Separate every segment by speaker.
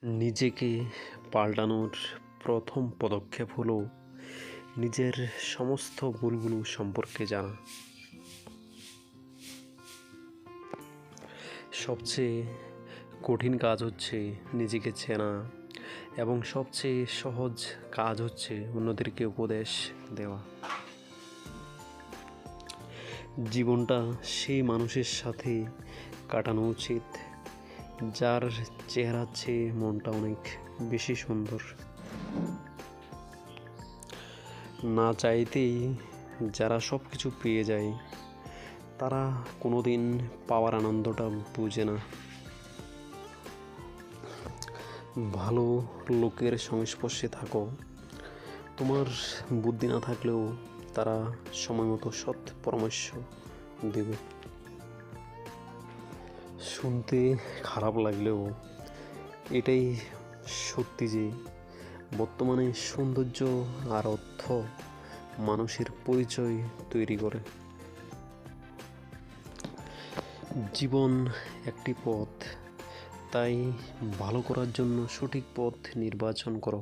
Speaker 1: নিজেকে পাল্টানোর প্রথম পদক্ষেপ হলো নিজের সমস্ত ভুলগুলো সম্পর্কে জানা। সবচেয়ে কঠিন কাজ হচ্ছে নিজেকে চেনা এবং সবচেয়ে সহজ কাজ হচ্ছে অন্যদেরকে উপদেশ দেওয়া। জীবনটা সেই মানুষের সাথে কাটানো উচিত যার চেহারার চেয়ে মনটা অনেক বেশি সুন্দর। না চাইতেই যারা সব কিছু পেয়ে যায় তারা কোনোদিন পাওয়ার আনন্দটা বুঝে না। ভালো লোকের সংস্পর্শে থাকো, তোমার বুদ্ধি না থাকলেও তারা সময় মতো সৎ পরামর্শ দেবে। শুনতে খারাপ লাগলেও এটাই সত্যি যে বর্তমানে সৌন্দর্য আর অর্থ মানুষের পরিচয় তৈরি করে। জীবন একটি পথ, তাই ভালো করার জন্য সঠিক পথ নির্বাচন করো।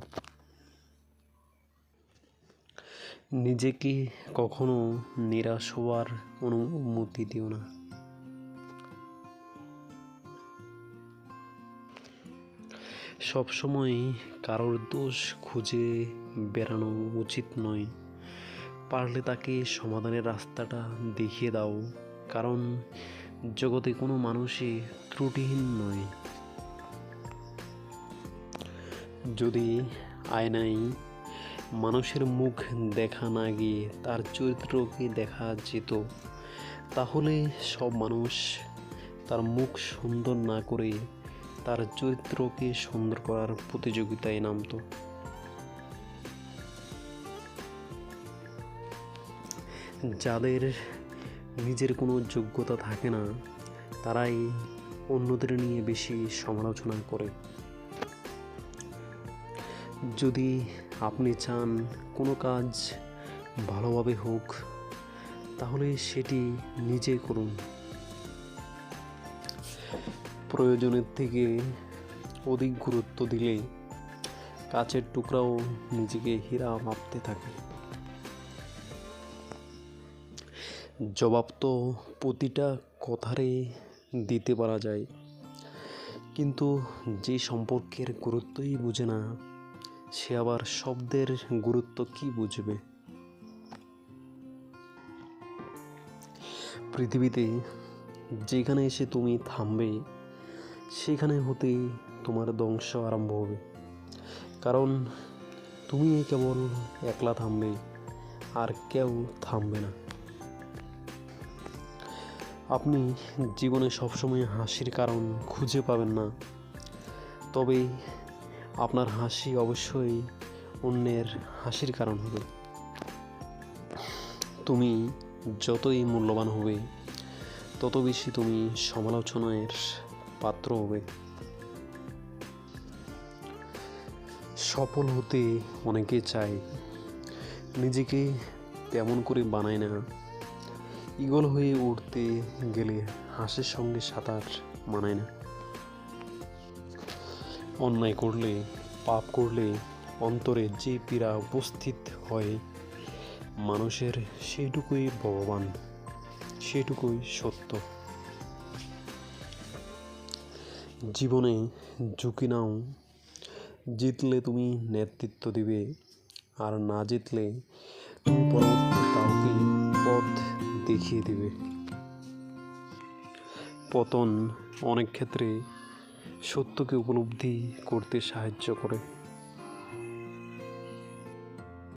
Speaker 1: নিজেকে কখনো নিরাশ হওয়ার অনুমতি দিও না। সবসময় কারোর দোষ খুঁজে বেড়ানো উচিত নয়। পারলে তাকে সমাধানের রাস্তাটা দেখিয়ে দাও, কারণ জগতে কোনো মানুষই ত্রুটিহীন নয়। যদি আয়নায় মানুষের মুখ দেখা না গিয়ে তার চরিত্রকে দেখা যেত, তাহলে সব মানুষ তার মুখ সুন্দর না করে তার চরিত্রকে সুন্দর করার প্রতিযোগিতায় নামত। যাদের নিজের কোনো যোগ্যতা থাকে না তারাই অন্যদের নিয়ে বেশি সমালোচনা করে। যদি আপনি চান কোনো কাজ ভালোভাবে হোক, তাহলে সেটি নিজে করুন। প্রয়োজনের থেকে অধিক গুরুত্ব দিলে কাচের টুকরাও নিজেকে হীরা ভাবতে থাকে। জবাব তো প্রতিটা কথারে দিতে পারা যায়, কিন্তু যে সম্পর্কের গুরুত্বই বুঝে না সে আবার শব্দের গুরুত্ব কি বুঝবে। পৃথিবীতে যেখানে এসে তুমি থামবে সেখানে হতেই তোমার ধ্বংস আরম্ভ হবে, কারণ তুমি কেবল একলা থামবে আর কেউ থামবে না। আপনি জীবনে সবসময় হাসির কারণ খুঁজে পাবেন না, তবে আপনার হাসি অবশ্যই অন্যের হাসির কারণ হবে। তুমি যতই মূল্যবান হবে তত বেশি তুমি সমালোচনার পাত্র হবে। সফল হতে অনেকে চায়, নিজেকে তেমন করে বানায় না। ঈগল হয়ে উঠতে গেলে হাঁসের সঙ্গে সাঁতার মানায় না। অন্যায় করলে, পাপ করলে অন্তরে যে পীড়া উপস্থিত হয় মানুষের, সেটুকুই ভগবান, সেটুকুই সত্য। জীবনে ঝুঁকি নাও, জিতলে তুমি নেতৃত্ব দিবে, আর না জিতলে তুমি পরবর্তী কাউকে পথ দেখিয়ে দিবে। পতন অনেক ক্ষেত্রে সত্যকে উপলব্ধি করতে সাহায্য করে।